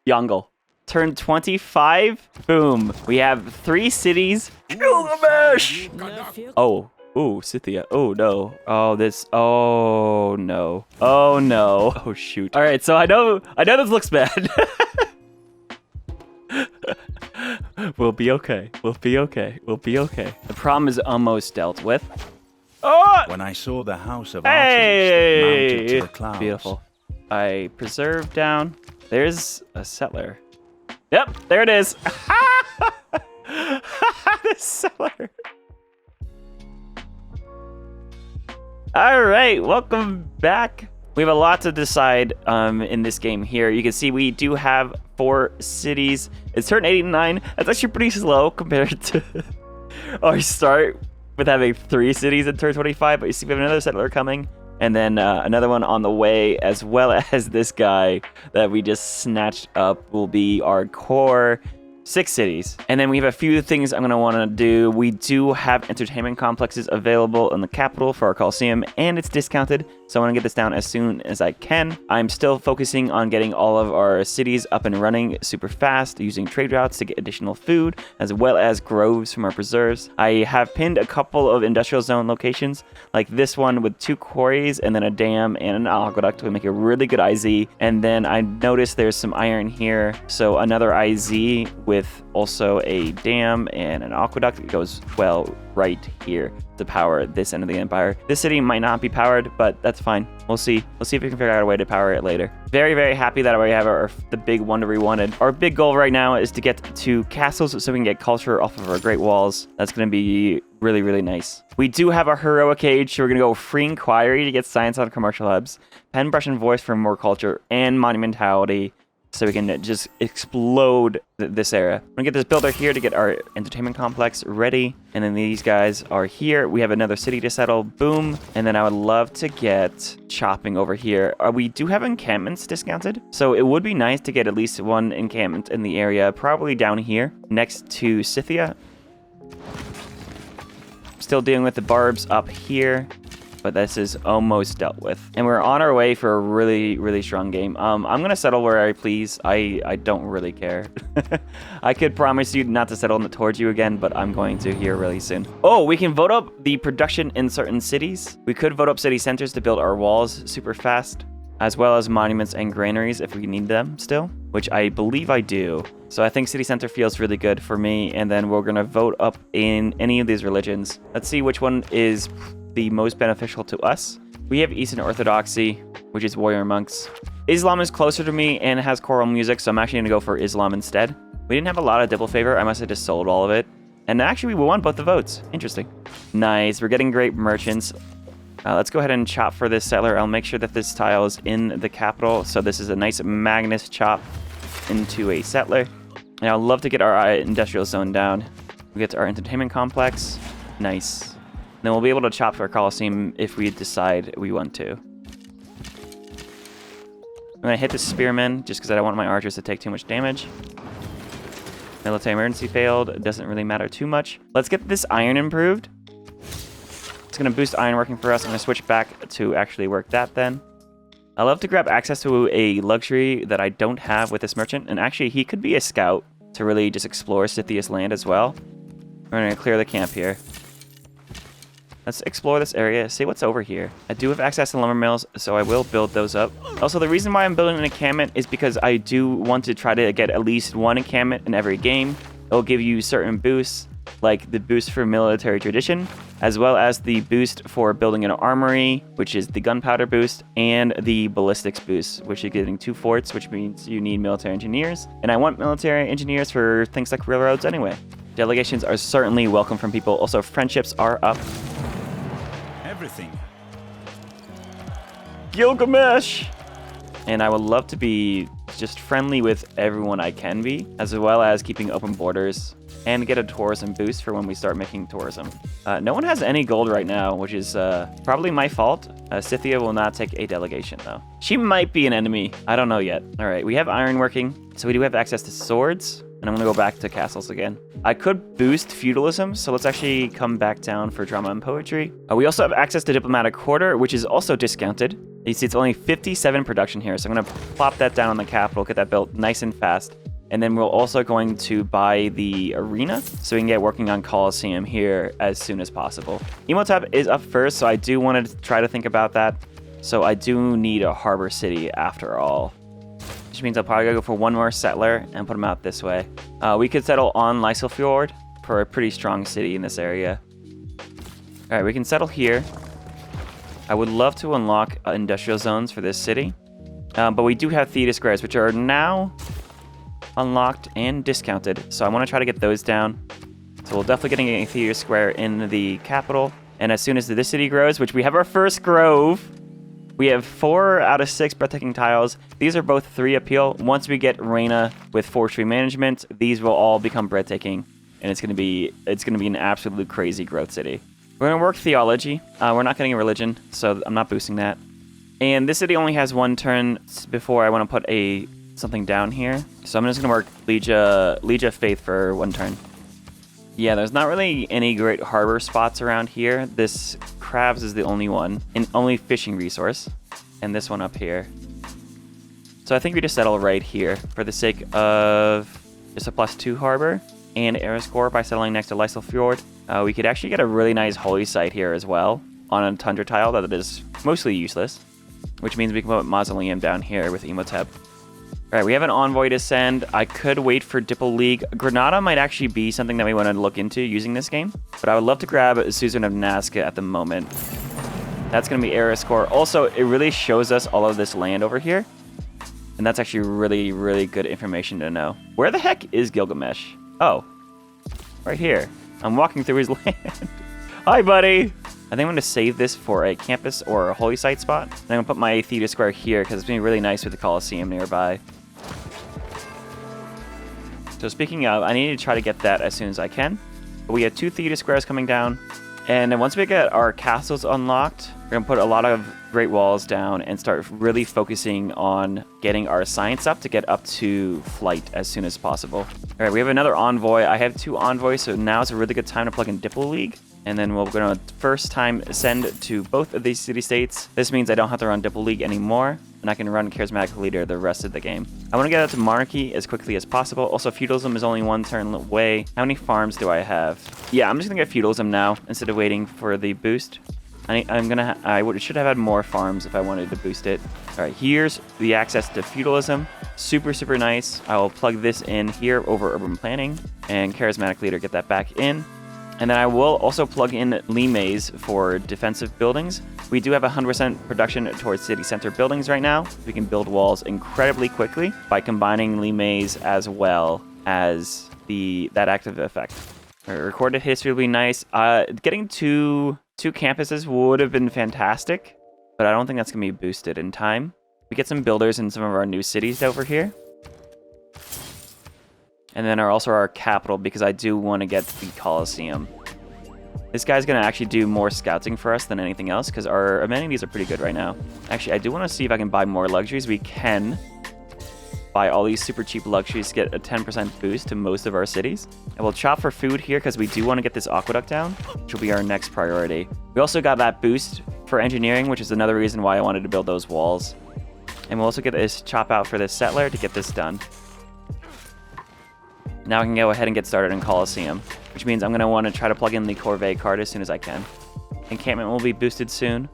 Yongle. Turn 25. Boom. We have 3 cities. Gilgamesh! Oh. Ooh, Scythia. Oh, no. Oh, this. Oh, no. Oh, no. Oh, shoot. All right, so I know this looks bad. We'll be okay. We'll be okay. We'll be okay. The problem is almost dealt with. Oh! When I saw the house of Hey! archers that mounted to the clouds. Beautiful. I preserve down. There's a settler. Yep, there it is. The settler. All right, welcome back. We have a lot to decide in this game here. You can see we do have 4 cities. It's turn 89. That's actually pretty slow compared to our start with having 3 cities in turn 25. But you see we have another settler coming, and then another one on the way, as well as this guy that we just snatched up will be our core 6 cities. And then we have a few things I'm going to want to do. We do have entertainment complexes available in the capital for our Colosseum, and it's discounted. So I want to get this down as soon as I can. I'm still focusing on getting all of our cities up and running super fast, using trade routes to get additional food, as well as groves from our preserves. I have pinned a couple of industrial zone locations, like this one with 2 quarries and then a dam and an aqueduct to make a really good IZ. And then I noticed there's some iron here, so another IZ with also a dam and an aqueduct. It goes well right here to power this end of the empire. This city might not be powered, but that's fine. We'll see. We'll see if we can figure out a way to power it later. Very, very happy that we have the big wonder we wanted. Our big goal right now is to get to castles so we can get culture off of our great walls. That's going to be really, really nice. We do have our heroic age, so we're going to go free inquiry to get science on commercial hubs, pen, brush, and voice for more culture, and monumentality, so we can just explode this era. I'm gonna get this builder here to get our entertainment complex ready. And then these guys are here. We have another city to settle. Boom. And then I would love to get chopping over here. We do have encampments discounted, so it would be nice to get at least 1 encampment in the area, probably down here next to Scythia. Still dealing with the barbs up here, but this is almost dealt with. And we're on our way for a really, really strong game. I'm going to settle where I please. I don't really care. I could promise you not to settle towards you again, but I'm going to here really soon. Oh, we can vote up the production in certain cities. We could vote up city centers to build our walls super fast, as well as monuments and granaries if we need them still, which I believe I do. So I think city center feels really good for me. And then we're going to vote up in any of these religions. Let's see which one is the most beneficial to us. We have Eastern Orthodoxy, which is warrior monks. Islam is closer to me and has choral music, so I'm actually going to go for Islam instead. We didn't have a lot of dipple favor. I must have just sold all of it. And actually, we won both the votes. Interesting. Nice. We're getting great merchants. Let's go ahead and chop for this settler. I'll make sure that this tile is in the capital. So this is a nice Magnus chop into a settler. And I'd love to get our industrial zone down. We get to our entertainment complex. Nice. Then we'll be able to chop for our Colosseum if we decide we want to. I'm going to hit the spearmen just because I don't want my archers to take too much damage. Military emergency failed. It doesn't really matter too much. Let's get this iron improved. It's going to boost iron working for us. I'm going to switch back to actually work that then. I love to grab access to a luxury that I don't have with this merchant. And actually, he could be a scout to really just explore Scythia's land as well. We're going to clear the camp here. Let's explore this area, see what's over here. I do have access to lumber mills, so I will build those up. Also, the reason why I'm building an encampment is because I do want to try to get at least 1 encampment in every game. It'll give you certain boosts, like the boost for military tradition, as well as the boost for building an armory, which is the gunpowder boost, and the ballistics boost, which is getting 2 forts, which means you need military engineers. And I want military engineers for things like railroads anyway. Delegations are certainly welcome from people. Also, friendships are up. Everything. Gilgamesh! And I would love to be just friendly with everyone I can be, as well as keeping open borders and get a tourism boost for when we start making tourism. No one has any gold right now, which is probably my fault. Scythia will not take a delegation, though. She might be an enemy. I don't know yet. All right, we have iron working, so we do have access to swords. And I'm going to go back to castles again. I could boost feudalism, so let's actually come back down for drama and poetry. We also have access to diplomatic quarter, which is also discounted. You see it's only 57 production here, so I'm going to plop that down on the capital, get that built nice and fast. And then we're also going to buy the arena so we can get working on Colosseum here as soon as possible. Emotep is up first, so I do want to try to think about that. So I do need a harbor city after all. Which means I'll probably go for one more settler and put them out this way. We could settle on Lyselfjord for a pretty strong city in this area. All right, we can settle here. I would love to unlock industrial zones for this city. But we do have theater squares, which are now unlocked and discounted, so I want to try to get those down. So we'll definitely getting a theater square in the capital, and as soon as this city grows, which we have our first grove, we have 4 out of 6 breathtaking tiles. These are both 3 appeal. Once we get Reina with forestry management, these will all become breathtaking, and it's gonna be an absolute crazy growth city. We're gonna work theology. We're not getting a religion, so I'm not boosting that. And this city only has 1 turn before I want to put something down here. So I'm just going to work Liege of Faith for 1 turn. Yeah, there's not really any great harbor spots around here. This crabs is the only one, and only fishing resource. And this one up here. So I think we just settle right here for the sake of just a +2 harbor and air score by settling next to Lyselfjord. We could actually get a really nice holy site here as well on a tundra tile that is mostly useless, which means we can put Mausoleum down here with Emotep. All right, we have an envoy to send. I could wait for Dipple League. Granada might actually be something that we want to look into using this game, but I would love to grab Susan of Nazca at the moment. That's going to be Era Score. Also, it really shows us all of this land over here, and that's actually really, really good information to know. Where the heck is Gilgamesh? Oh, right here. I'm walking through his land. Hi, buddy. I think I'm going to save this for a campus or a holy site spot. And I'm going to put my theater square here because it's going to be really nice with the Colosseum nearby. So speaking of, I need to try to get that as soon as I can. But we have 2 theater squares coming down. And then once we get our castles unlocked, we're going to put a lot of great walls down and start really focusing on getting our science up to get up to flight as soon as possible. All right, we have another envoy. I have 2 envoys, so now is a really good time to plug in Dipple League. And then we're going to first time send to both of these city-states. This means I don't have to run Dipple League anymore, and I can run Charismatic Leader the rest of the game. I want to get out to Monarchy as quickly as possible. Also, Feudalism is only 1 turn away. How many farms do I have? Yeah, I'm just going to get Feudalism now instead of waiting for the boost. I should have had more farms if I wanted to boost it. All right, here's the access to Feudalism. Super, super nice. I will plug this in here over Urban Planning, and Charismatic Leader, get that back in. And then I will also plug in Limes for defensive buildings. We do have 100% production towards city center buildings right now. We can build walls incredibly quickly by combining Limes as well as that active effect. Recorded history will be nice. Getting 2 campuses would have been fantastic, but I don't think that's going to be boosted in time. We get some builders in some of our new cities over here. And then also our capital, because I do want to get the Colosseum. This guy's going to actually do more scouting for us than anything else, because our amenities are pretty good right now. Actually, I do want to see if I can buy more luxuries. We can buy all these super cheap luxuries to get a 10% boost to most of our cities. And we'll chop for food here, because we do want to get this aqueduct down, which will be our next priority. We also got that boost for engineering, which is another reason why I wanted to build those walls. And we'll also get this chop out for this settler to get this done. Now I can go ahead and get started in Colosseum, which means I'm going to want to try to plug in the Corvée card as soon as I can. Encampment will be boosted soon.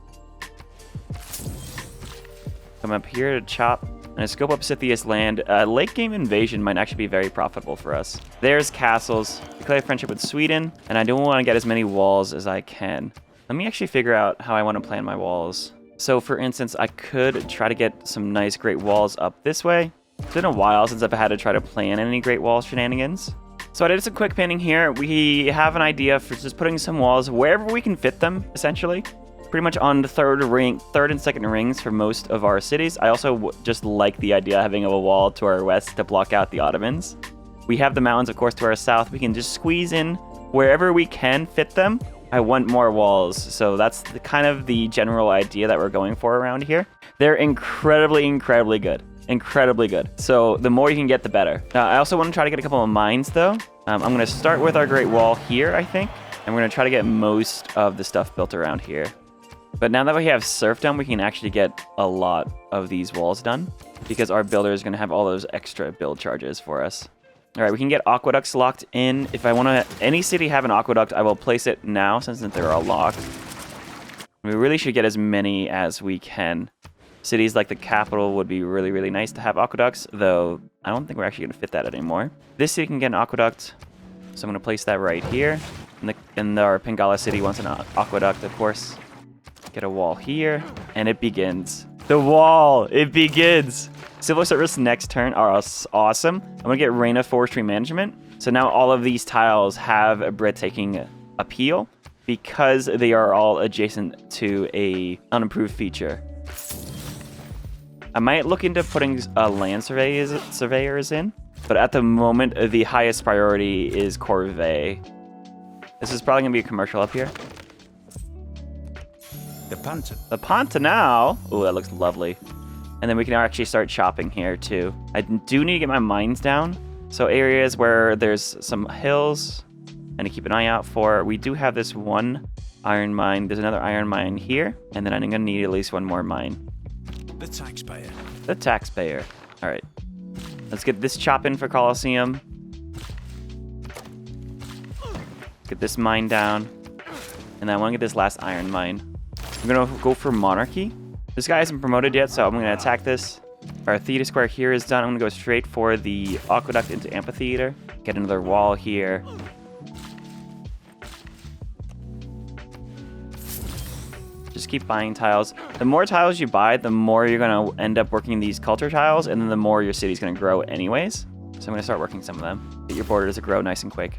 Come up here to chop and scope up Scythia's land. Late game invasion might actually be very profitable for us. There's castles. Declare friendship with Sweden, and I do want to get as many walls as I can. Let me actually figure out how I want to plan my walls. So for instance, I could try to get some nice great walls up this way. It's been a while since I've had to try to plan any Great Wall shenanigans. So I did some quick planning here. We have an idea for just putting some walls wherever we can fit them, essentially. Pretty much on the third and second rings for most of our cities. I also just like the idea of having a wall to our west to block out the Ottomans. We have the mountains, of course, to our south. We can just squeeze in wherever we can fit them. I want more walls, so that's kind of the general idea that we're going for around here. They're incredibly, incredibly good. Incredibly good. So the more you can get, the better. I also want to try to get a couple of mines, though. I'm going to start with our Great Wall here, I think. And we're going to try to get most of the stuff built around here. But now that we have serfdom, we can actually get a lot of these walls done because our builder is going to have all those extra build charges for us. All right, we can get aqueducts locked in. If I want to, any city have an aqueduct, I will place it now since they're all locked. We really should get as many as we can. Cities like the capital would be really, really nice to have aqueducts, though I don't think we're actually going to fit that anymore. This city can get an aqueduct, so I'm going to place that right here. And our Pingala city wants an aqueduct, of course. Get a wall here, and it begins. The wall, it begins. Civil service next turn are awesome. I'm going to get Reign of Forestry Management. So now all of these tiles have a breathtaking appeal because they are all adjacent to a unimproved feature. I might look into putting land surveyors in, but at the moment, the highest priority is Corvée. This is probably going to be a commercial up here. The Panta. The Panta now. Oh, that looks lovely. And then we can actually start shopping here too. I do need to get my mines down. So areas where there's some hills and to keep an eye out for. We do have this one iron mine. There's another iron mine here. And then I'm going to need at least one more mine. The taxpayer. The taxpayer. All right. Let's get this chop in for Colosseum. Get this mine down. And then I want to get this last iron mine. I'm going to go for Monarchy. This guy isn't promoted yet, so I'm going to attack this. Our theater square here is done. I'm going to go straight for the aqueduct into amphitheater. Get another wall here. Just keep buying tiles. The more tiles you buy, the more you're going to end up working these culture tiles, and then the more your city's going to grow anyways. So I'm going to start working some of them. Get your borders to grow nice and quick.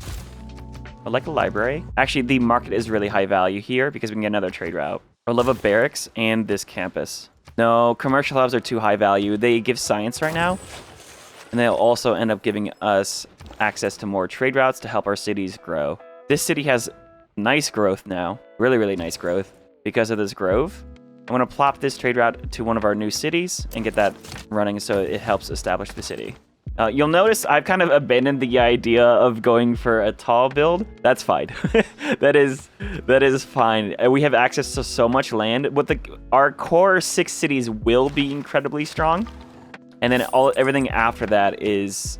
But like a library. Actually, the market is really high value here because we can get another trade route. I love a barracks and this campus. No, commercial hubs are too high value. They give science right now. And they'll also end up giving us access to more trade routes to help our cities grow. This city has nice growth now. Really, really nice growth because of this grove. I'm going to plop this trade route to one of our new cities and get that running so it helps establish the city. You'll notice I've kind of abandoned the idea of going for a tall build. That's fine. that is fine. We have access to so much land. Our core 6 cities will be incredibly strong, and then everything after that is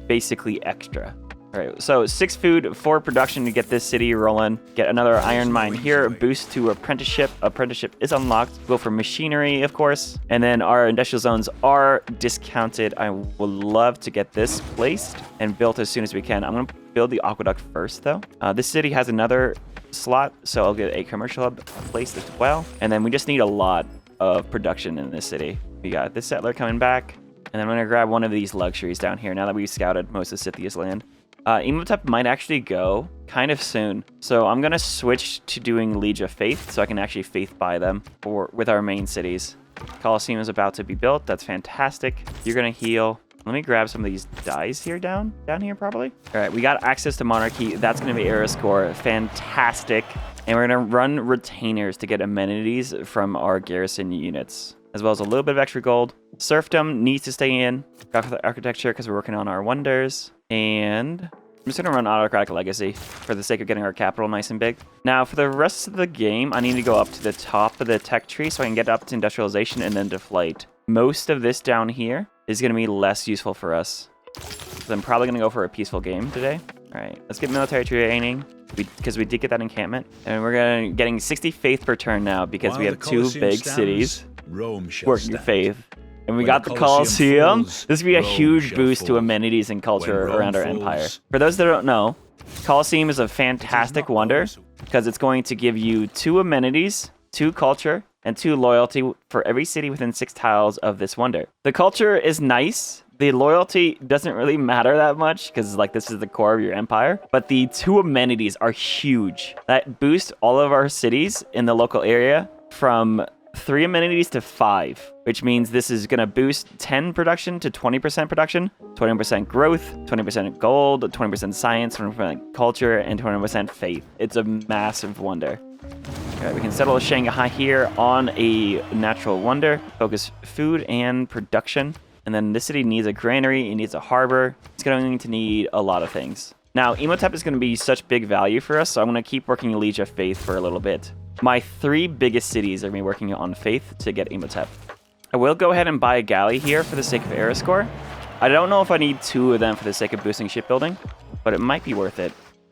basically extra. All right, so 6 food, 4 production to get this city rolling. Get another iron mine here, boost to apprenticeship. Apprenticeship is unlocked. Go for machinery, of course. And then our industrial zones are discounted. I would love to get this placed and built as soon as we can. I'm going to build the aqueduct first, though. This city has another slot, so I'll get a commercial hub placed as well. And then we just need a lot of production in this city. We got this settler coming back. And then I'm going to grab one of these luxuries down here now that we've scouted most of Scythia's land. Imhotep might actually go kind of soon. So I'm going to switch to doing Liege of Faith so I can actually faith buy them with our main cities. Colosseum is about to be built. That's fantastic. You're going to heal. Let me grab some of these dies here down here probably. All right, we got access to Monarchy. That's going to be era score. Fantastic. And we're going to run retainers to get amenities from our garrison units, as well as a little bit of extra gold. Serfdom needs to stay in. Got the architecture because we're working on our wonders. And I'm just going to run autocratic legacy for the sake of getting our capital nice and big. Now, for the rest of the game, I need to go up to the top of the tech tree so I can get up to industrialization and then to flight. Most of this down here is going to be less useful for us. So I'm probably going to go for a peaceful game today. All right, let's get military training because we did get that encampment. And we're getting 60 faith per turn now because we have 2 big cities working faith. And we got the Colosseum. This would be a huge boost to amenities and culture around our empire. For those that don't know, Colosseum is a fantastic wonder because it's going to give you 2 amenities, 2 culture, and 2 loyalty for every city within 6 tiles of this wonder. The culture is nice. The loyalty doesn't really matter that much because this is the core of your empire. But the 2 amenities are huge. That boost all of our cities in the local area from 3 amenities to 5, which means this is going to boost 10 production to 20% production, 20% growth, 20% gold, 20% science, 20% culture, and 20% faith. It's a massive wonder. All right, we can settle Shanghai here on a natural wonder, focus food and production. And then this city needs a granary, it needs a harbor. It's going to need a lot of things. Now, Imhotep is going to be such big value for us, so I'm going to keep working Liege of Faith for a little bit. my 3 biggest cities are going to be working on faith to get Imhotep. I will go ahead and buy a galley here for the sake of era score. I don't know if I need 2 of them for the sake of boosting shipbuilding, but it might be worth it.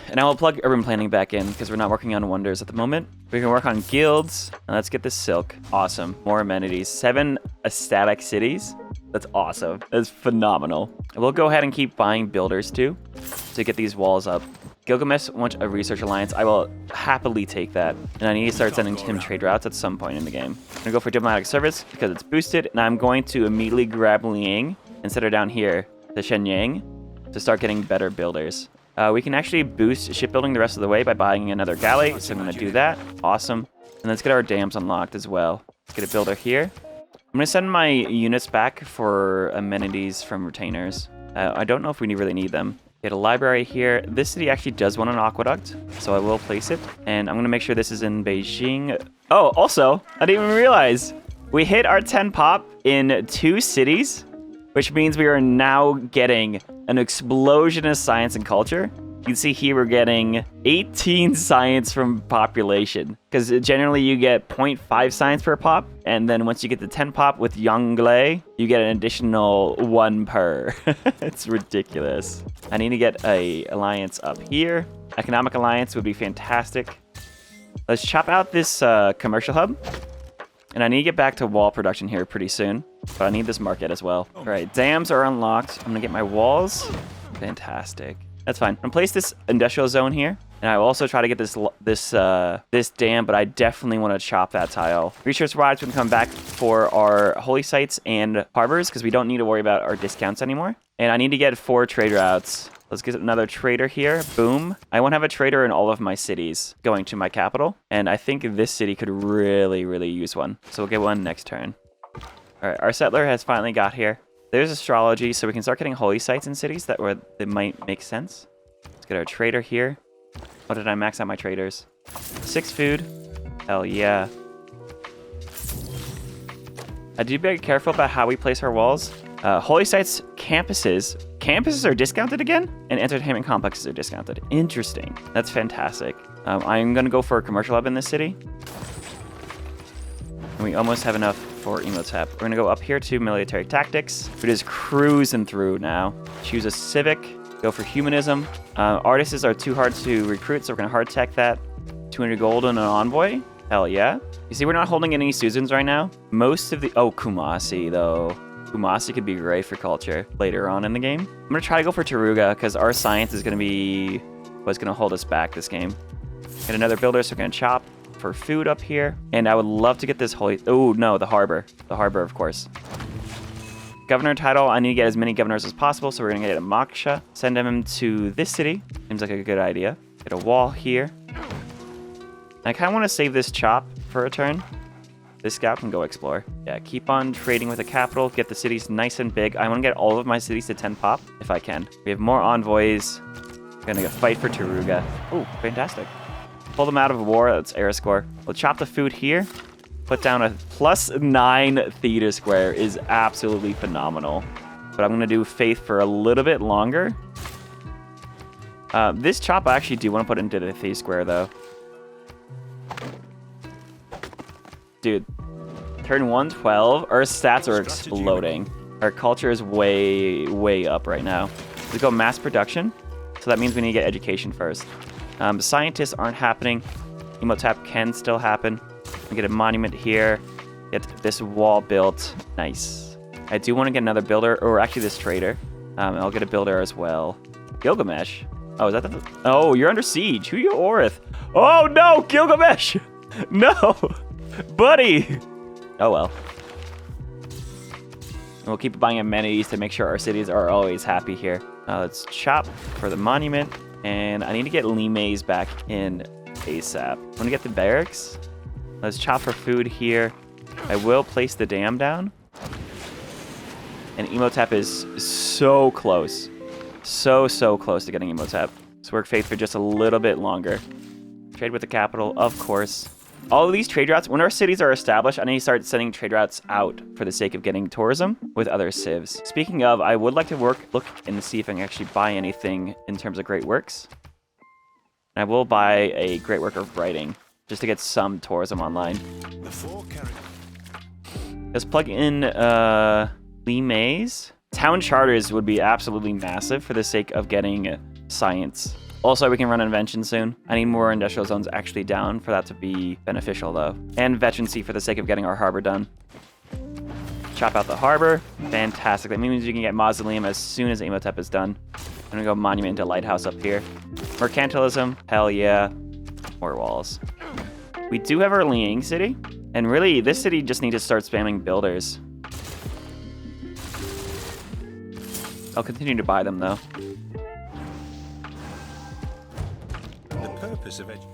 And I will plug urban planning back in because we're not working on wonders at the moment. We can work on guilds. And let's get this silk. Awesome. More amenities. 7 ecstatic cities. That's awesome. That's phenomenal. I will go ahead and keep buying builders too to get these walls up. Gilgamesh wants a research alliance. I will happily take that. And I need to start sending him trade routes at some point in the game. I'm going to go for diplomatic service because it's boosted. And I'm going to immediately grab Liang and set her down here to Shenyang to start getting better builders. We can actually boost shipbuilding the rest of the way by buying another galley. So I'm going to do that. Awesome. And let's get our dams unlocked as well. Let's get a builder here. I'm going to send my units back for amenities from retainers. I don't know if we really need them. Get a library here. This city actually does want an aqueduct, so I will place it. And I'm going to make sure this is in Beijing. Oh, also, I didn't even realize we hit our 10 pop in 2 cities, which means we are now getting an explosion of science and culture. You can see here we're getting 18 science from population, because generally you get 0.5 science per pop, and then once you get the 10 pop with Yongle, you get an additional 1 per. It's ridiculous. I need to get a alliance up here. Economic alliance would be fantastic. Let's chop out this commercial hub. And I need to get back to wall production here pretty soon, but I need this market as well. All right, dams are unlocked. I'm gonna get my walls. Fantastic. That's fine. I'm gonna place this industrial zone here, and I will also try to get this dam, but I definitely want to chop that tile. Research wise, we can come back for our holy sites and harbors because we don't need to worry about our discounts anymore. And I need to get 4 trade routes. Let's get another trader here. Boom. I won't have a trader in all of my cities going to my capital, and I think this city could really, really use one. So we'll get one next turn. All right, our settler has finally got here. There's astrology, so we can start getting holy sites in cities that might make sense. Let's get our trader here. Oh, did I max out my traders? 6 food. Hell yeah. I do be careful about how we place our walls. Holy sites, campuses. Campuses are discounted again, and entertainment complexes are discounted. Interesting. That's fantastic. I'm going to go for a commercial hub in this city. And we almost have enough for Imhotep. We're going to go up here to military tactics. We're just cruising through now. Choose a civic. Go for humanism. Artists are too hard to recruit, so we're going to hard tech that. 200 gold and an envoy. Hell yeah. You see, we're not holding any Susans right now. Most of the... Oh, Kumasi, though. Kumasi could be great for culture later on in the game. I'm going to try to go for Taruga because our science is going to be what's going to hold us back this game. Get another builder, so we're going to chop for food up here. And I would love to get this holy... Oh, no, the harbor. The harbor, of course. Governor title. I need to get as many governors as possible, so we're going to get a Moksha. Send him to this city. Seems like a good idea. Get a wall here. I kind of want to save this chop for a turn. This scout can go explore. Yeah, keep on trading with the capital. Get the cities nice and big. I want to get all of my cities to 10 pop if I can. We have more envoys. We're going to fight for Taruga. Oh, fantastic. Pull them out of war. That's era score. We'll chop the food here. Put down a +9 theta square is absolutely phenomenal. But I'm going to do faith for a little bit longer. This chop I actually do want to put into the theta square though. Dude, turn 112, our stats are exploding. Our culture is way, way up right now. We go mass production, so that means we need to get education first. Scientists aren't happening. Imhotep can still happen. We get a monument here, get this wall built. Nice. I do want to get another builder, or actually this trader. I'll get a builder as well. Gilgamesh. Oh, is that the... Oh, you're under siege. Who you Orith? Oh no, Gilgamesh! No! Buddy! Oh well. We'll keep buying amenities to make sure our cities are always happy here. Let's chop for the monument. And I need to get Lime's back in ASAP. I want to get the barracks. Let's chop for food here. I will place the dam down. And Imhotep is so close. So close to getting Imhotep. Let's work faith for just a little bit longer. Trade with the capital, of course. All of these trade routes, when our cities are established, I need to start sending trade routes out for the sake of getting tourism with other civs. Speaking of, I would like to look and see if I can actually buy anything in terms of great works. And I will buy a great work of writing. just to get some tourism online. The four characters. Let's plug in Limays. Town charters would be absolutely massive for the sake of getting science. Also, we can run invention soon. I need more industrial zones actually down for that to be beneficial, though. And veterancy for the sake of getting our harbor done. Chop out the harbor. Fantastic. That means we can get Mausoleum as soon as Imhotep is done. I'm gonna go Monument to Lighthouse up here. Mercantilism. Hell yeah. More walls. We do have our Liang city. And really, this city just needs to start spamming builders. I'll continue to buy them, though. The purpose of it.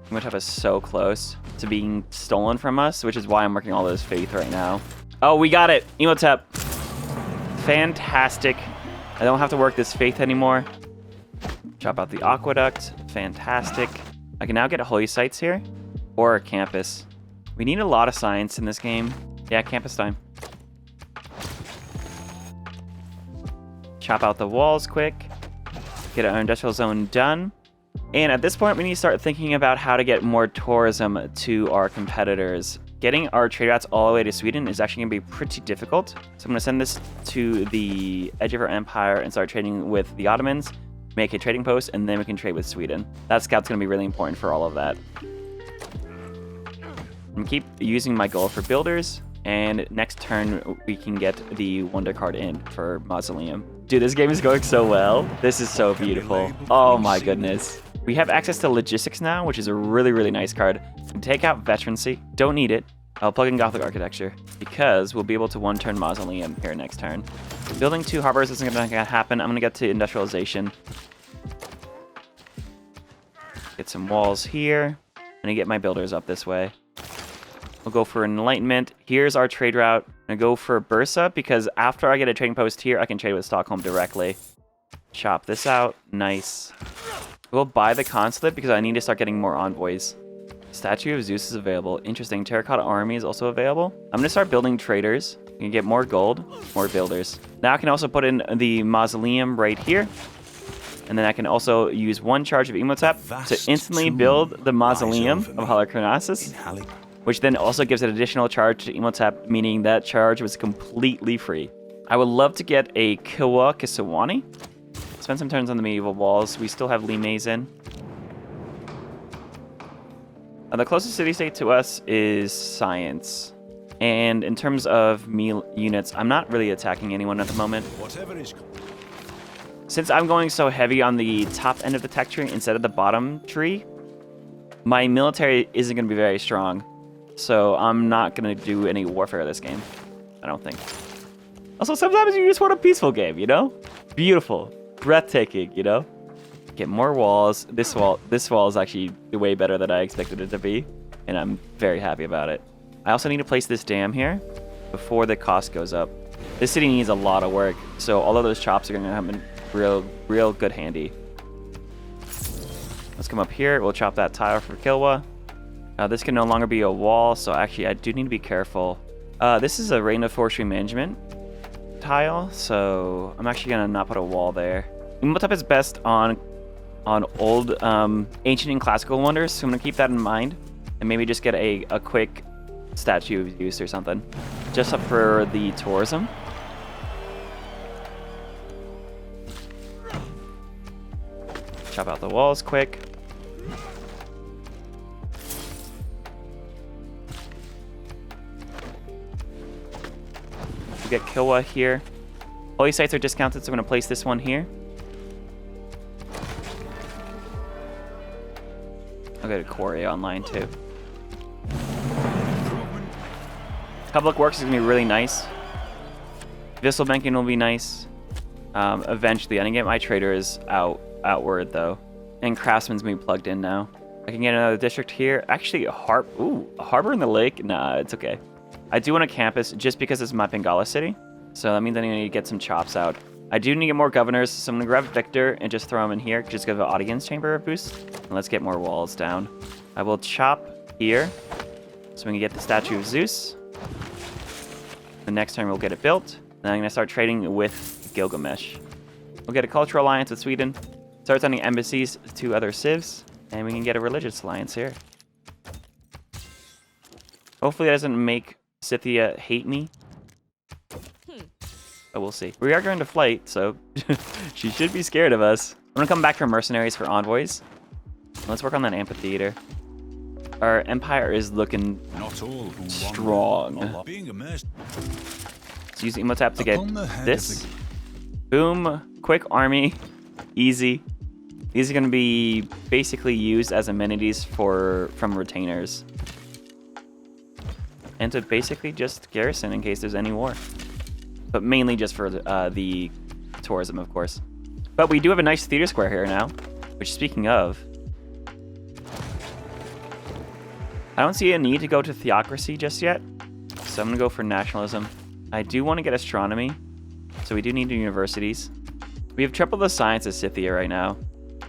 Imhotep is so close to being stolen from us, which is why I'm working all this faith right now. Oh, we got it! Imhotep! Fantastic. I don't have to work this faith anymore. Chop out the aqueduct. Fantastic. I can now get holy sites here. Or a campus. We need a lot of science in this game. Yeah, campus time. Chop out the walls quick. Get our industrial zone done. And at this point, we need to start thinking about how to get more tourism to our competitors. Getting our trade routes all the way to Sweden is actually going to be pretty difficult. So I'm going to send this to the edge of our empire and start trading with the Ottomans, make a trading post, and then we can trade with Sweden. That scout's going to be really important for all of that. I'm going to keep using my gold for builders, and next turn we can get the wonder card in for Mausoleum. Dude, this game is going so well. This is so beautiful. Oh my goodness. We have access to logistics now, which is a really, really nice card. Take out veterancy. Don't need it. I'll plug in Gothic architecture because we'll be able to one-turn Mausoleum here next turn. Building 2 harbors isn't going to happen. I'm going to get to industrialization. Get some walls here. I'm going to get my builders up this way. We'll go for Enlightenment. Here's our trade route. I'm going to go for Bursa because after I get a trading post here, I can trade with Stockholm directly. Chop this out. Nice. We'll buy the consulate because I need to start getting more envoys. Statue of Zeus is available. Interesting. Terracotta Army is also available. I'm going to start building traders. You can get more gold, more builders. Now I can also put in the Mausoleum right here. And then I can also use 1 charge of Imhotep to instantly build the Mausoleum of Halicarnassus, which then also gives an additional charge to Imhotep, meaning that charge was completely free. I would love to get a Kilwa Kisawani. Spend some turns on the medieval walls. We still have Limays in. The closest city-state to us is Science. And in terms of meal units, I'm not really attacking anyone at the moment. Since I'm going so heavy on the top end of the tech tree instead of the bottom tree, my military isn't going to be very strong. So I'm not going to do any warfare this game. I don't think. Also, sometimes you just want a peaceful game, you know? Beautiful. Breathtaking, you know? Get more walls. This wall is actually way better than I expected it to be. And I'm very happy about it. I also need to place this dam here before the cost goes up. This city needs a lot of work. So all of those chops are going to come in real good handy. Let's come up here. We'll chop that tile for Kilwa. This can no longer be a wall, so actually I do need to be careful. This is a Reign of Forestry Management tile, so I'm actually going to not put a wall there. Imhotep is best on old ancient and classical wonders, so I'm going to keep that in mind. And maybe just get a quick statue of Zeus or something. Just up for the tourism. Chop out the walls quick. We get Kilwa here. Holy sites are discounted, so I'm going to place this one here. I'll go to Quarry online too. Public Works is going to be really nice. Vissel banking will be nice. Eventually, I can get my traders outward though. And Craftsman's going to be plugged in now. I can get another district here. Actually, a harbor in the lake? Nah, it's okay. I do want a campus just because it's my Bengala city. So that means I need to get some chops out. I do need to get more governors, so I'm going to grab Victor and just throw him in here. Just give the audience chamber a boost. And let's get more walls down. I will chop here so we can get the statue of Zeus. The next turn we'll get it built. Then I'm going to start trading with Gilgamesh. We'll get a cultural alliance with Sweden, start sending embassies to other civs, and we can get a religious alliance here. Hopefully that doesn't make Scythia hate me. But we'll see. We are going to flight, so she should be scared of us. I'm gonna come back for mercenaries for envoys. Let's work on that amphitheater. Our empire is looking strong. Let's use Emotap to get this. Boom. Quick army. Easy. These are going to be basically used as amenities from retainers. And to basically just garrison in case there's any war. But mainly just for the tourism, of course. But we do have a nice theater square here now. Which, speaking of, I don't see a need to go to theocracy just yet. So I'm going to go for nationalism. I do want to get astronomy. So we do need universities. We have triple the science as Scythia right now.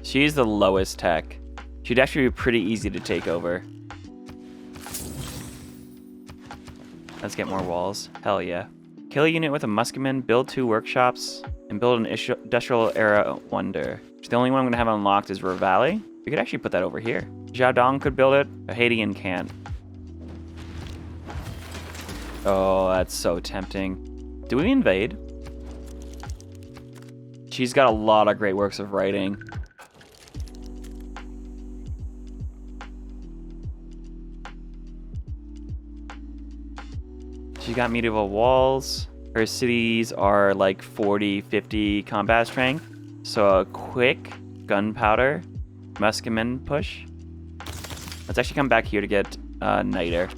She's the lowest tech. She'd actually be pretty easy to take over. Let's get more walls. Hell yeah. Kill a unit with a musketman, build 2 workshops, and build an industrial era wonder. The only one I'm going to have unlocked is Revali. We could actually put that over here. Jiaodong could build it, but Haitian can't. Oh, that's so tempting. Do we invade? She's got a lot of great works of writing. She got medieval walls. Her cities are like 40, 50 combat strength. So a quick gunpowder musketman push. Let's actually come back here to get Niter.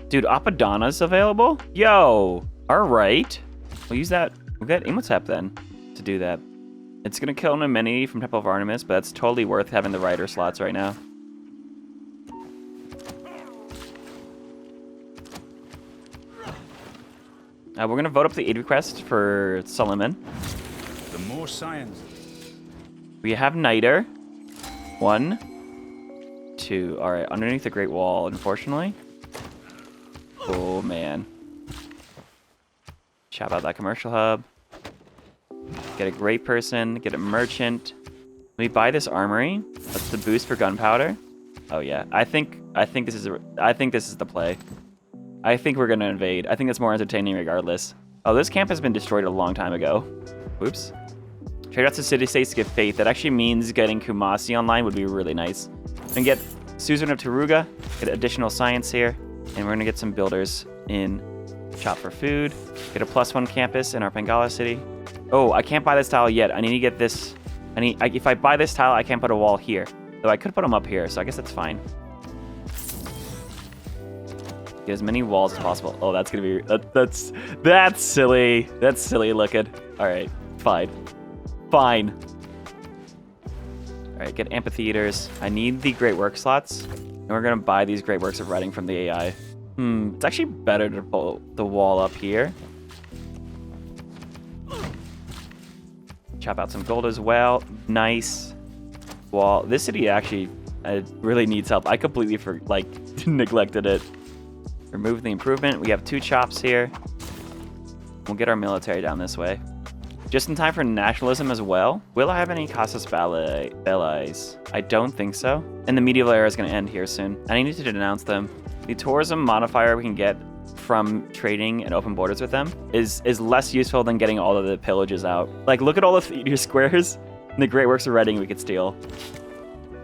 Dude, Apadana's available? Yo! Alright. We'll use that. We'll get Imhotep then to do that. It's going to kill an amenity from Temple of Artemis, but it's totally worth having the writer slots right now. We're going to vote up the aid request for Solomon. The more science. We have Niter. 1, 2. All right, underneath the Great Wall, unfortunately. Oh, man. Chop out that commercial hub. Get a great person. Get a merchant. Let me buy this armory. That's the boost for gunpowder. Oh yeah, I think this is the play. I think we're gonna invade. I think it's more entertaining regardless. Oh, this camp has been destroyed a long time ago. Whoops. Trade out to city-states to get faith. That actually means getting Kumasi online would be really nice. And get Suzerain of Taruga, get additional science here, and we're gonna get some builders in. Shop for food. Get a +1 campus in our Bengala city. Oh, I can't buy this tile yet. I need to get this. If I buy this tile, I can't put a wall here. Though I could put them up here, so I guess that's fine. Get as many walls as possible. Oh, that's gonna be that's silly. That's silly looking. All right, fine. All right, get amphitheaters. I need the great work slots, and we're gonna buy these great works of writing from the AI. It's actually better to pull the wall up here. Chop out some gold as well. Nice wall. This city actually really needs help. I completely neglected it. Remove the improvement. We have 2 chops here. We'll get our military down this way. Just in time for nationalism as well. Will I have any Casas Bellis? I don't think so. And the medieval era is going to end here soon. I need to denounce them. The tourism modifier we can get from trading and open borders with them is less useful than getting all of the pillages out. Like, look at all the theater squares and the great works of writing we could steal.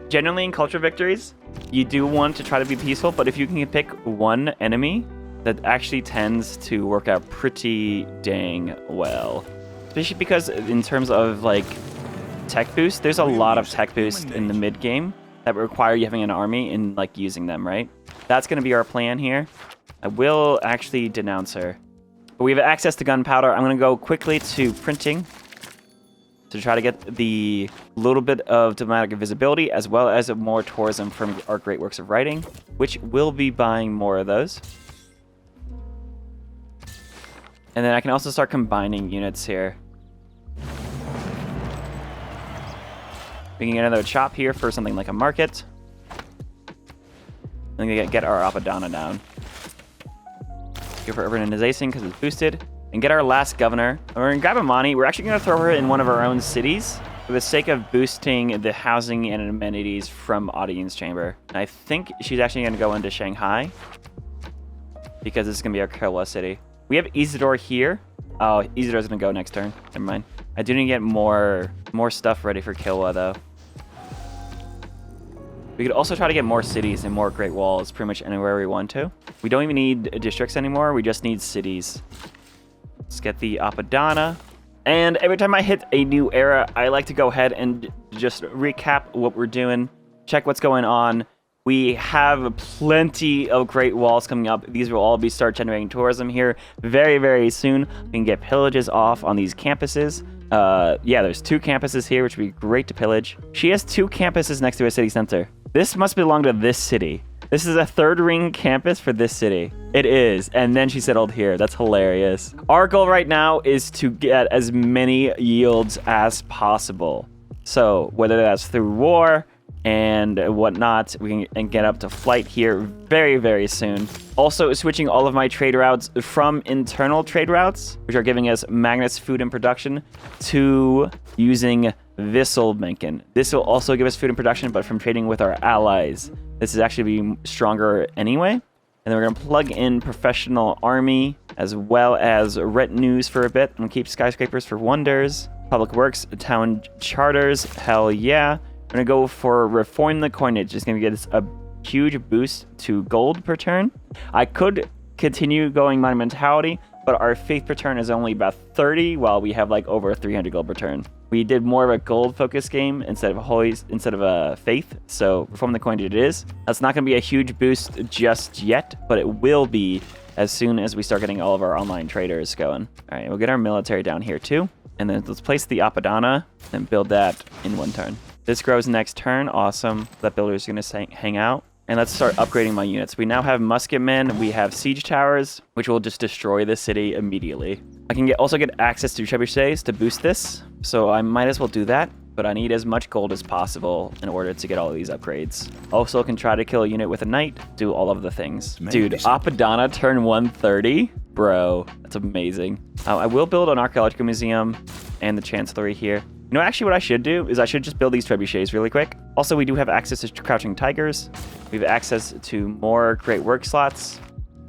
Generally, in culture victories, you do want to try to be peaceful, but if you can pick one enemy, that actually tends to work out pretty dang well. Especially because in terms of, like, tech boost, there's a lot of tech boost in the mid-game that require you having an army and, like, using them, right? That's going to be our plan here. I will actually denounce her. But we have access to gunpowder. I'm going to go quickly to printing to try to get the little bit of diplomatic visibility as well as more tourism from our great works of writing, which we'll be buying more of those. And then I can also start combining units here. We can get another chop here for something like a market. And get our Apadana down. Go for urbanization because it's boosted. and get our last governor. And we're gonna grab Amani. We're actually gonna throw her in one of our own cities for the sake of boosting the housing and amenities from Audience Chamber. And I think she's actually gonna go into Shanghai because this is gonna be our Kilwa city. We have Isidore here. Oh, Isidore's gonna go next turn. Never mind. I do need to get more stuff ready for Kilwa though. We could also try to get more cities and more Great Walls pretty much anywhere we want to. We don't even need districts anymore. We just need cities. Let's get the Apadana. And every time I hit a new era, I like to go ahead and just recap what we're doing, check what's going on. We have plenty of Great Walls coming up. These will all start generating tourism here very, very soon. We can get pillages off on these campuses. Yeah, there's 2 campuses here, which would be great to pillage. She has 2 campuses next to a city center. This must belong to this city. This is a 3rd ring campus for this city. It is. And then she settled here. That's hilarious. Our goal right now is to get as many yields as possible. So whether that's through war and whatnot, we can get up to flight here very, very soon. Also switching all of my trade routes from internal trade routes, which are giving us Magnus food and production, to using Visselmenken. This will also give us food and production, but from trading with our allies. This is actually be stronger anyway. And then we're going to plug in professional army as well as retinues for a bit and keep skyscrapers for wonders. Public works, town charters, hell yeah. We're going to go for reform the coinage. It's going to get us a huge boost to gold per turn. I could continue going monumentality, but our faith per turn is only about 30, while we have like over 300 gold per turn. We did more of a gold focus game instead of a faith, so reform the coinage it is. That's not going to be a huge boost just yet, but it will be as soon as we start getting all of our online traders going. All right, we'll get our military down here too, and then let's place the Apadana and build that in 1 turn. This grows next turn. Awesome. That builder's going to hang out. And let's start upgrading my units. We now have musketmen. We have siege towers, which will just destroy the city immediately. I can also get access to trebuchets to boost this, so I might as well do that. But I need as much gold as possible in order to get all of these upgrades. Also can try to kill a unit with a knight, do all of the things. Dude, Apadana turn 130? Bro, that's amazing. I will build an archaeological museum and the chancellery here. You know, actually what I should do is I should just build these trebuchets really quick. Also, we do have access to crouching tigers. We have access to more great work slots,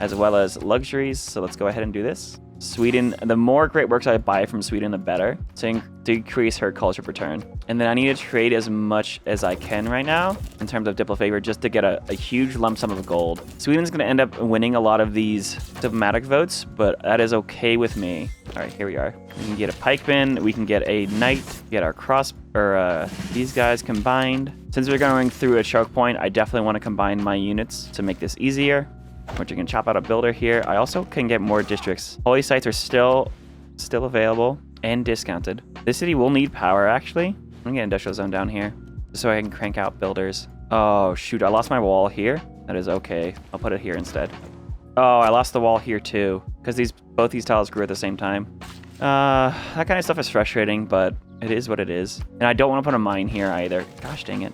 as well as luxuries. So let's go ahead and do this. Sweden, the more great works I buy from Sweden, the better. To decrease her culture per turn. And then I need to trade as much as I can right now in terms of diplo favor, just to get a huge lump sum of gold. Sweden's going to end up winning a lot of these diplomatic votes, but that is okay with me. All right, here we are. We can get a pikeman, we can get a knight, get our these guys combined. Since we're going through a choke point, I definitely want to combine my units to make this easier. Which you can chop out a builder here. I also can get more districts. Holy sites are still available and discounted. This city will need power, actually. I'm gonna get industrial zone down here so I can crank out builders. Oh, shoot, I lost my wall here. That is okay. I'll put it here instead. Oh, I lost the wall here too, because both these tiles grew at the same time. That kind of stuff is frustrating, but it is what it is. And I don't want to put a mine here either. Gosh dang it.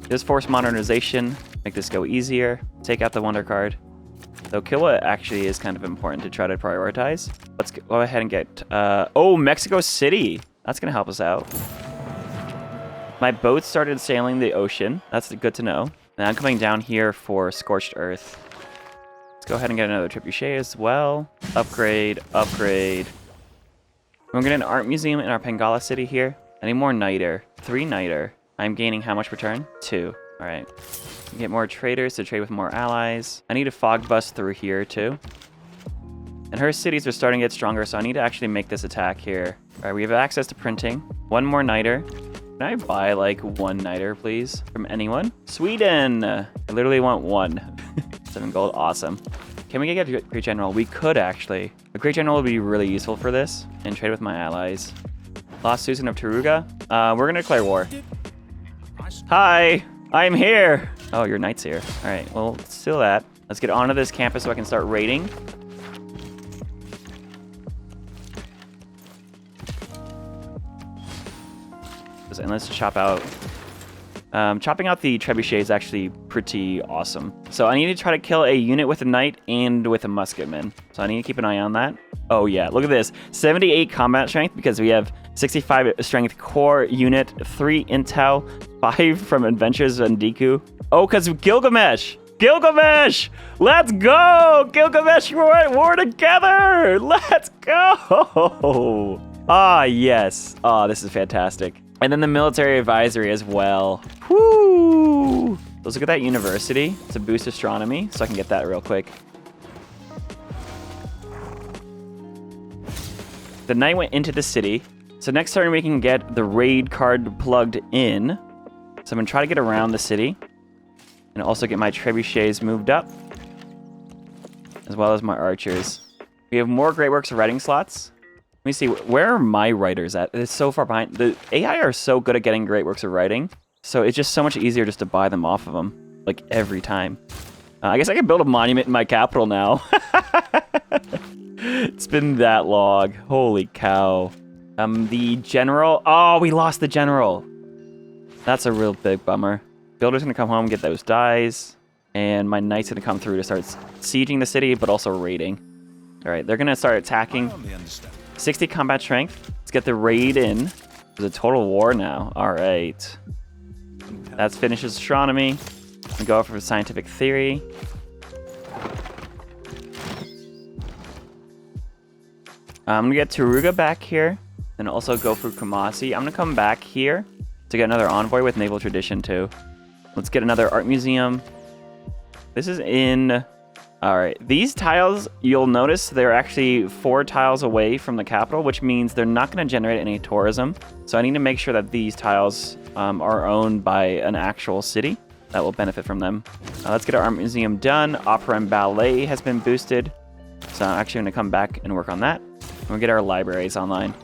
This force modernization, make this go easier. Take out the wonder card. Though Kilwa actually is kind of important to try to prioritize. Let's go ahead and get... oh, Mexico City! That's going to help us out. My boat started sailing the ocean. That's good to know. And I'm coming down here for Scorched Earth. Let's go ahead and get another trebuchet as well. Upgrade, upgrade. We're getting an art museum in our Pangala city here. I need more niter. 3 niter. I'm gaining how much per turn? 2. All right. Get more traders to trade with more allies. I need a fog bus through here too. And her cities are starting to get stronger, so I need to actually make this attack here. All right, we have access to printing. 1 more niter. Can I buy like 1 niter, please, from anyone? Sweden! I literally want 1. 7 gold, awesome. Can we get a great general? We could actually. A great general would be really useful for this and trade with my allies. Lost Susan of Taruga. We're gonna declare war. Hi, I'm here. Oh, your knight's here. All right, well, let's steal that. Let's get onto this campus so I can start raiding. And let's chop out Chopping out the trebuchet is actually pretty awesome. So I need to try to kill a unit with a knight and with a musketman. So I need to keep an eye on that. Oh yeah, look at this. 78 combat strength because we have 65 strength core unit, 3 intel, 5 from Adventures and Deku. Oh, because Gilgamesh! Gilgamesh! Let's go! Gilgamesh, we're at war together! Let's go! Ah, yes. Oh, this is fantastic. And then the military advisory as well. Woo! Let's look at that university to boost astronomy, so I can get that real quick. The knight went into the city. So next turn we can get the raid card plugged in. So I'm gonna try to get around the city. And also get my trebuchets moved up. As well as my archers. We have more Great Works of Writing slots. Let me see, where are my writers at? It's so far behind. The AI are so good at getting Great Works of Writing. So it's just so much easier just to buy them off of them. Like every time. I guess I can build a monument in my capital now. It's been that long. Holy cow. The general. Oh, we lost the general. That's a real big bummer. Builder's gonna come home and get those dies. And my knight's gonna come through to start sieging the city, but also raiding. All right, they're gonna start attacking. 60 combat strength. Let's get the raid in. There's a total war now. All right. That finishes astronomy. We go for scientific theory. I'm gonna get Taruga back here, and also go for Kumasi. I'm gonna come back here to get another envoy with naval tradition too. Let's get another art museum. This is in. All right, these tiles, you'll notice they're actually 4 tiles away from the capital, which means they're not going to generate any tourism. So I need to make sure that these tiles are owned by an actual city that will benefit from them. Let's get our art museum done. Opera and ballet has been boosted. So I'm actually going to come back and work on that. We'll get our libraries online.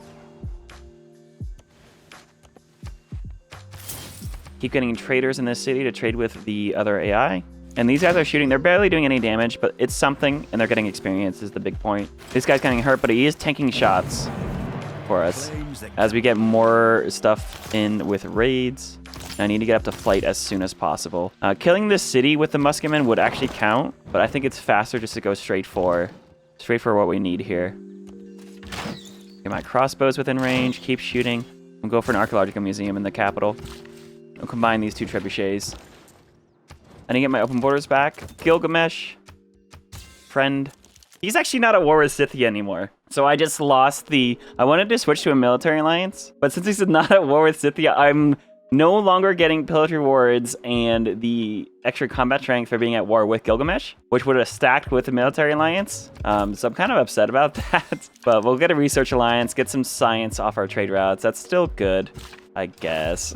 Keep getting traders in this city to trade with the other AI. And these guys are shooting. They're barely doing any damage, but it's something, and they're getting experience is the big point. This guy's getting hurt, but he is tanking shots for us. As we get more stuff in with raids, I need to get up to flight as soon as possible. Killing this city with the musketmen would actually count, but I think it's faster just to go straight for what we need here. Get my crossbows within range, keep shooting. We'll go for an archaeological museum in the capital. I'll combine these 2 trebuchets. I need to get my open borders back. Gilgamesh. Friend. He's actually not at war with Scythia anymore. So I just lost the... I wanted to switch to a military alliance, but since he's not at war with Scythia, I'm no longer getting pillage rewards and the extra combat strength for being at war with Gilgamesh, which would have stacked with the military alliance. So I'm kind of upset about that. But we'll get a research alliance, get some science off our trade routes. That's still good, I guess.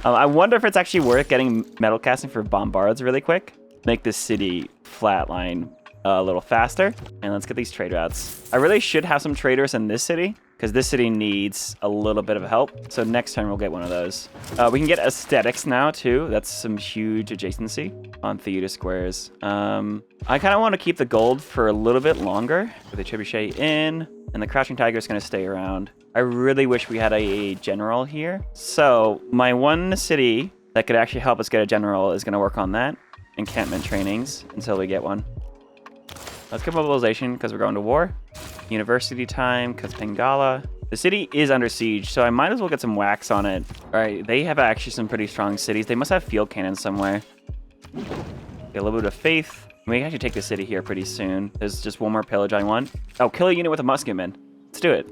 I wonder if it's actually worth getting metal casting for bombards really quick. Make this city flatline a little faster. And let's get these trade routes. I really should have some traders in this city because this city needs a little bit of help. So next turn we'll get one of those. We can get aesthetics now too. That's some huge adjacency on theater squares. I kind of want to keep the gold for a little bit longer with the trebuchet in, and the crouching tiger is going to stay around. I really wish we had a general here. So my one city that could actually help us get a general is going to work on that. Encampment trainings until we get one. Let's get mobilization because we're going to war. University time because Pingala. The city is under siege, so I might as well get some wax on it. All right, they have actually some pretty strong cities. They must have field cannons somewhere. Get a little bit of faith. We can actually take the city here pretty soon. There's just one more pillage I want. Oh, kill a unit with a musketman. Let's do it.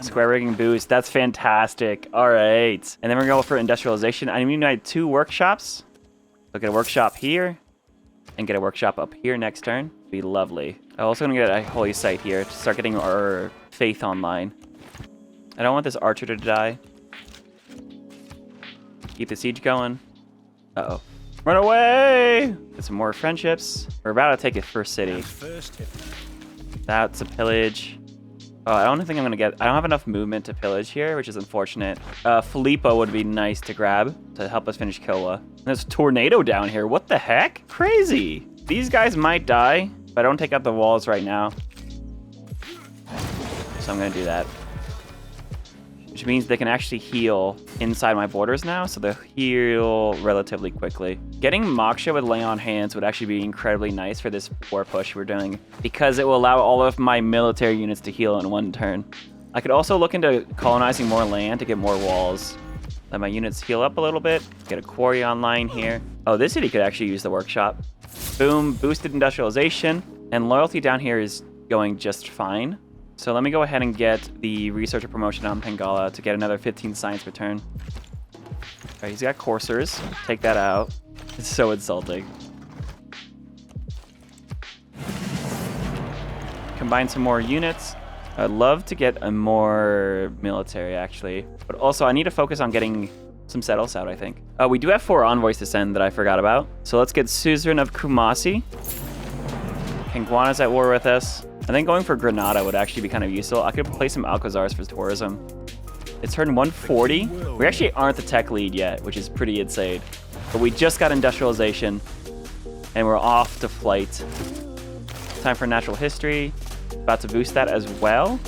Square rigging boost. That's fantastic. All right. And then we're going to go for industrialization. I need 2 workshops. So get a workshop here and get a workshop up here next turn. Be lovely. I'm also going to get a holy site here to start getting our faith online. I don't want this archer to die. Keep the siege going. Uh-oh. Run away! Get some more friendships. We're about to take a first city. That's a pillage. Oh, I don't think I'm going to get... I don't have enough movement to pillage here, which is unfortunate. Filippo would be nice to grab to help us finish Kola. There's a tornado down here. What the heck? Crazy. These guys might die if I don't take out the walls right now. So I'm going to do that. which means they can actually heal inside my borders now, so they'll heal relatively quickly. Getting Moksha with Lay on Hands would actually be incredibly nice for this war push we're doing, because it will allow all of my military units to heal in one turn. I could also look into colonizing more land to get more walls. Let my units heal up a little bit, get a quarry online here. Oh, this city could actually use the workshop. Boom, boosted industrialization, and loyalty down here is going just fine. So let me go ahead and get the researcher promotion on Pangala to get another 15 science per turn. All right, he's got coursers. Take that out. It's so insulting. Combine some more units. I'd love to get a more military, actually. But also, I need to focus on getting some settles out, I think. We do have 4 envoys to send that I forgot about. So let's get Suzerain of Kumasi. Penguana's at war with us. I think going for Granada would actually be kind of useful. I could play some Alcazars for tourism. It's turn 140. We actually aren't the tech lead yet, which is pretty insane. But we just got industrialization, and we're off to flight. Time for natural history. About to boost that as well.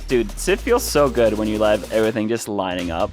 Dude, Civ feels so good when you have everything just lining up.